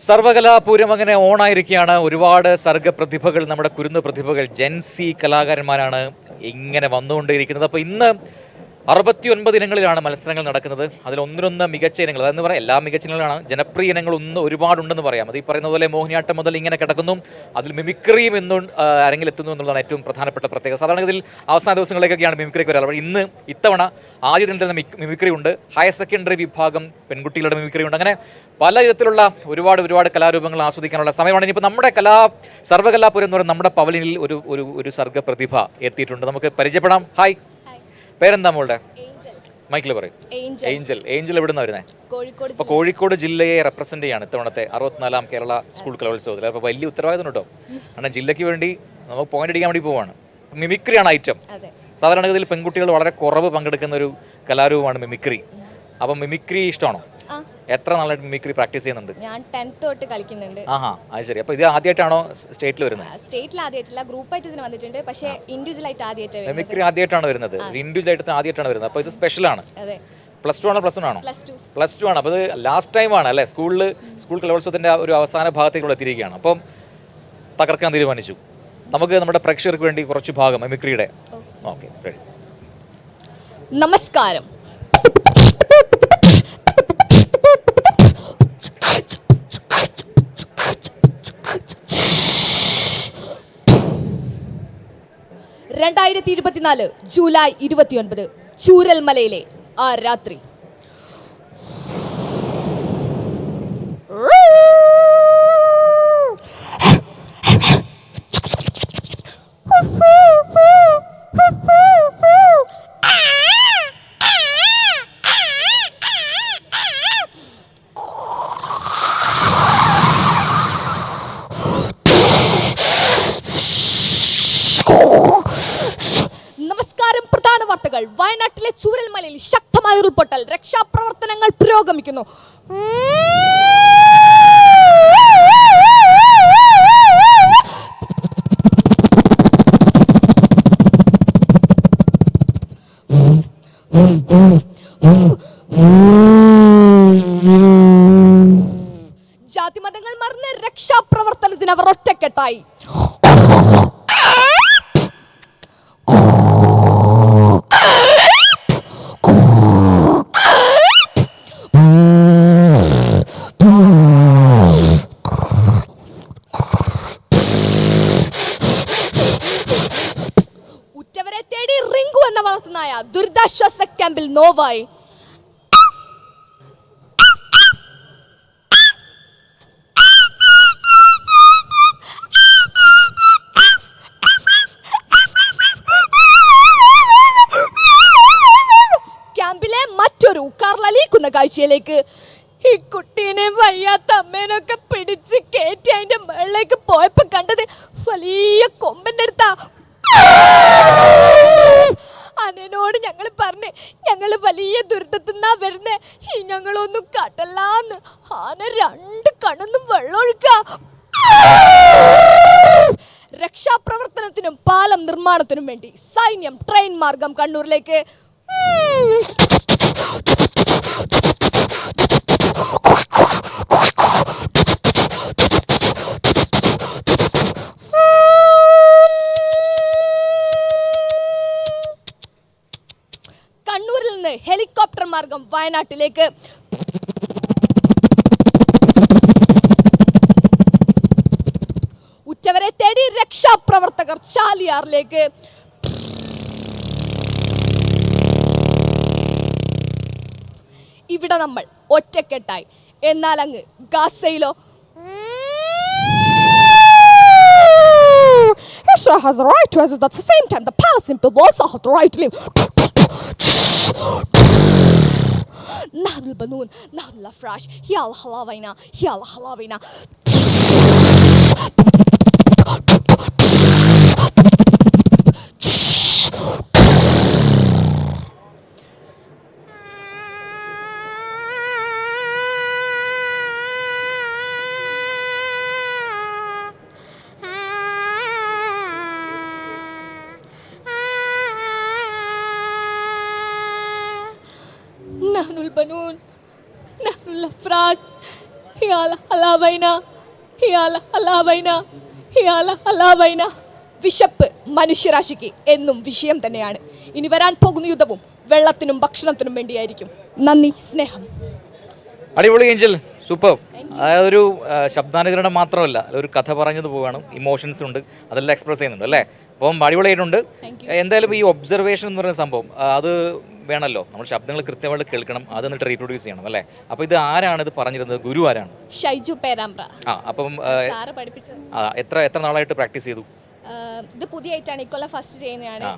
സർവകലാപൂരം അങ്ങനെ ഓണായിരിക്കുകയാണ്. ഒരുപാട് സർഗപ്രതിഭകൾ, നമ്മുടെ കുരുന്ന് പ്രതിഭകൾ, ജെൻസി കലാകാരന്മാരാണ് ഇങ്ങനെ വന്നുകൊണ്ടേയിരിക്കുന്നത്. അപ്പോൾ ഇന്ന് 69 ഇനങ്ങളിലാണ് മത്സരങ്ങൾ നടക്കുന്നത്. അതിൽ ഒന്നിനൊന്ന് മികച്ച ഇനങ്ങൾ, അതെന്ന് പറയാം എല്ലാ മികച്ച ഇനങ്ങളാണ്. ജനപ്രിയ ഇനങ്ങൾ ഒരുപാടുണ്ടെന്ന് പറയാം. അത് ഈ പറയുന്ന പോലെ മോഹിനിയാട്ടം മുതൽ ഇങ്ങനെ കിടക്കുന്നു. അതിൽ മിമിക്രിയും എന്നും അരങ്ങിലെത്തുന്നു എന്നുള്ളതാണ് ഏറ്റവും പ്രധാനപ്പെട്ട പ്രത്യേകത. സാധാരണ ഇതിൽ അവസാന ദിവസങ്ങളിലേക്കൊക്കെയാണ് മിമിക്രിക്ക് വരാറ്. അപ്പോൾ ഇത്തവണ ആദ്യ ദിനത്തിൽ മിമിക്രി ഉണ്ട്, ഹയർ സെക്കൻഡറി വിഭാഗം പെൺകുട്ടികളുടെ മിമിക്രി ഉണ്ട്. അങ്ങനെ പല വിധത്തിലുള്ള ഒരുപാട് കലാരൂപങ്ങൾ ആസ്വദിക്കാനുള്ള സമയമാണ്. ഇനിയിപ്പോൾ നമ്മുടെ സർവകലാപുരം എന്ന് പറയുന്ന നമ്മുടെ പവലിനിൽ ഒരു സർഗ പ്രതിഭ എത്തിയിട്ടുണ്ട്. നമുക്ക് പരിചയപ്പെടാം. ഹായ്, പേരെന്താ മോളുടെ? മൈക്കിൽ പറയും. ഏഞ്ചൽ എവിടുന്ന വരുന്നത്? അപ്പോൾ കോഴിക്കോട് ജില്ലയെ റെപ്രസെന്റ് ചെയ്യാണ് ഇത്തവണത്തെ 64ാം കേരള സ്കൂൾ കലോത്സവത്തിൽ. അപ്പോൾ വലിയ ഉത്തരവാദിത്തം കേട്ടോ. കാരണം ജില്ലയ്ക്ക് വേണ്ടി നമുക്ക് പോയിന്റ് അടിക്കാൻ വേണ്ടി പോവാണ്. മിമിക്രിയാണ് ഐറ്റം. സാധാരണഗതിയിൽ പെൺകുട്ടികൾ വളരെ കുറവ് പങ്കെടുക്കുന്ന ഒരു കലാരൂപമാണ് മിമിക്രി. അപ്പം മിമിക്രി ഇഷ്ടമാണോ? എത്ര നാളായിട്ട് മിമിക്രി പ്രാക്ടീസ് ചെയ്യുന്നുണ്ട്? ഞാൻ 10th തൊട്ട് കളിക്കുന്നുണ്ട്. അത് ശരി. അപ്പോൾ ഇത് ആദ്യമായിട്ടാണോ സ്റ്റേറ്റിൽ വരുന്നത്? സ്റ്റേറ്റിൽ ആദ്യമായിട്ടില്ല, ഗ്രൂപ്പായിട്ട് ഇതിന് വന്നിട്ടുണ്ട്. പക്ഷേ ഇൻഡിവിജ്വൽ ആയിട്ട് ആദ്യമായിട്ട് മിമിക്രി ആദ്യമായിട്ടാണ് വരുന്നത്. ഇൻഡിവിജ്വൽ ആയിട്ട് ആദ്യമായിട്ടാണ് വരുന്നത്. അപ്പോൾ ഇത് സ്പെഷ്യലാണ്. പ്ലസ് ടു ആണോ പ്ലസ് 1 ആണോ? പ്ലസ് ടു ആണ്. അപ്പോൾ ഇത് ലാസ്റ്റ് ടൈം ആണ് അല്ലേ സ്കൂൾ കലോത്സവത്തിന്റെ ഒരു അവസാന ഭാഗത്തേക്കുള്ള എത്തിയിരിക്കുകയാണ്. അപ്പം തകർക്കാൻ തീരുമാനിച്ചു. നമുക്ക് നമ്മുടെ പ്രേക്ഷകർക്ക് വേണ്ടി കുറച്ച് ഭാഗം മിമിക്രിയുടെ. Okay, ready. നമസ്കാരം. ജൂലൈ 29 ചൂരൽമലയിലെ ആ രാത്രി. വയനാട്ടിലെ ചൂരൽമലയിൽ ശക്തമായ ഉരുൾപൊട്ടൽ, രക്ഷാപ്രവർത്തനങ്ങൾ പുരോഗമിക്കുന്നു. ജാതിമതങ്ങൾ മറന്ന് രക്ഷാപ്രവർത്തനത്തിന് അവർ ഒറ്റക്കെട്ടായി. ഉറ്റവരെ തേടി റിങ്കു എന്ന വളർത്തുനായ ദുരിതാശ്വാസ ക്യാമ്പിൽ നോവായി. ക്യാമ്പിലെ മറ്റൊരു കർലലിക്കുന്ന കാഴ്ചയിലേക്ക്. ഈ കുട്ടീനെ വയ്യാത്ത അമ്മേനൊക്കെ പിടിച്ച് കയറ്റി അതിന്റെ മുകളിലേക്ക് പോയപ്പോ കണ്ടത് വലിയ കൊമ്പന്റെ അടുത്താ. അനനോട് ഞങ്ങൾ പറഞ്ഞ് ഞങ്ങൾ വലിയ ദുരിതത്തിന്നാ വരുന്നേ, ഈ ഞങ്ങളൊന്നും കാട്ടല്ലാന്ന്. ആന 2 കണ്ണൊന്നും വെള്ളമൊഴുക്ക. രക്ഷാപ്രവർത്തനത്തിനും പാലം നിർമ്മാണത്തിനും വേണ്ടി സൈന്യം ട്രെയിൻ മാർഗം കണ്ണൂരിലേക്ക്. കണ്ണൂരിൽ നിന്ന് ഹെലികോപ്റ്റർ മാർഗം വയനാട്ടിലേക്ക്. ഉറ്റവരെ തേടി രക്ഷാപ്രവർത്തകർ ചാലിയാറിലേക്ക്. ഇവിടെ നമ്മൾ ഒറ്റക്കെട്ടായി. എന്നാൽ അങ്ങ് ഗാസയിലോ? Israel has the right to exist. At the same time, the Palestinian people also have the right to live. نحن البنون، نحن الأفراش، يا الحلاوينا يا الحلاوينا. نحن البنون نحن الأفراش ഹിയാല അലാവൈന ഹിയാല അലാവൈന ഹിയാല അലാവൈന. വിശപ്പ് മനുഷ്യരാശിക്ക് എന്നും വിഷയം തന്നെയാണ്. ഇനി വരാൻ പോകുന്ന യുദ്ധവും വെള്ളത്തിനും ഭക്ഷണത്തിനും വേണ്ടിയായിരിക്കും. നന്ദി, സ്നേഹം. അടിപൊളി ഏഞ്ചൽ, സൂപ്പർ. അതായത് ഒരു ശബ്ദാനുകരണം മാത്രമല്ല, ഒരു കഥ പറഞ്ഞത് പോവുകയാണ്, ഇമോഷൻസ് ഉണ്ട്, അതെല്ലാം എക്സ്പ്രസ് ചെയ്യുന്നുണ്ട് അല്ലേ. അപ്പം അടിപൊളിയായിട്ടുണ്ട്. എന്തായാലും ഈ ഒബ്സർവേഷൻ എന്ന് പറയുന്ന സംഭവം അത് വേണമല്ലോ, നമ്മൾ ശബ്ദങ്ങൾ കൃത്യമായിട്ട് കേൾക്കണം, അത് എന്നിട്ട് റീപ്രൊഡ്യൂസ് ചെയ്യണം അല്ലേ. അപ്പോൾ ഇത് ആരാണ് ഇത് പറഞ്ഞിരുന്നത്? ഗുരു ആരാണ്? ഷൈജു പേരാമ്പ്ര. അപ്പം സാറ് പഠിപ്പിച്ചത്. എത്ര നാളായിട്ട് പ്രാക്ടീസ് ചെയ്തു? ഇത് പുതിയായിട്ടാണ്, ഇക്കൊല്ലം ഫസ്റ്റ് ചെയ്യുന്നതാണ്.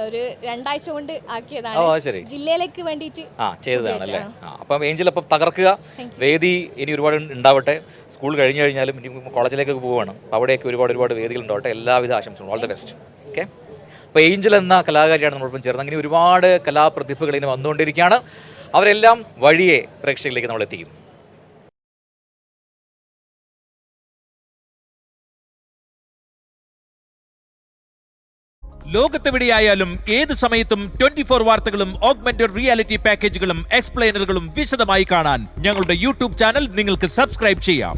ഒരു 2 ആഴ്ച കൊണ്ട് ഓ ആക്കിയതാണ്, ശരി, ജില്ലയിലേക്ക് വേണ്ടിയിട്ട് ചെയ്തതാണ് അല്ലേ. അപ്പം ഏഞ്ചൽ അപ്പം തകർക്കുക, വേദി ഇനി ഒരുപാട് ഉണ്ടാവട്ടെ. സ്കൂൾ കഴിഞ്ഞു കഴിഞ്ഞാലും ഇനി കോളേജിലേക്കൊക്കെ പോവുകയാണ്, അപ്പോൾ അവിടെയൊക്കെ ഒരുപാട് വേദികൾ ഉണ്ടാവട്ടെ. എല്ലാവിധ ആശംസകളും, ഓൾ ദ ബെസ്റ്റ്. ഓക്കെ. അപ്പോൾ ഏഞ്ചൽ എന്ന കലാകാരിയാണ് നമ്മളൊപ്പം ചേർന്ന്. അങ്ങനെ ഒരുപാട് കലാപ്രതിഭകൾ ഇനി വന്നുകൊണ്ടിരിക്കുകയാണ്. അവരെല്ലാം വഴിയെ പ്രേക്ഷകരിലേക്ക് നമ്മൾ എത്തിക്കും. ലോകത്തെവിടെയായാലും ഏത് സമയത്തും 24 വാർത്തകളും ഓഗ്മെന്റഡ് റിയാലിറ്റി പാക്കേജുകളും എക്സ്പ്ലെയിനറുകളും വിശദമായി കാണാൻ ഞങ്ങളുടെ യൂട്യൂബ് ചാനൽ നിങ്ങൾക്ക് സബ്സ്ക്രൈബ് ചെയ്യാം.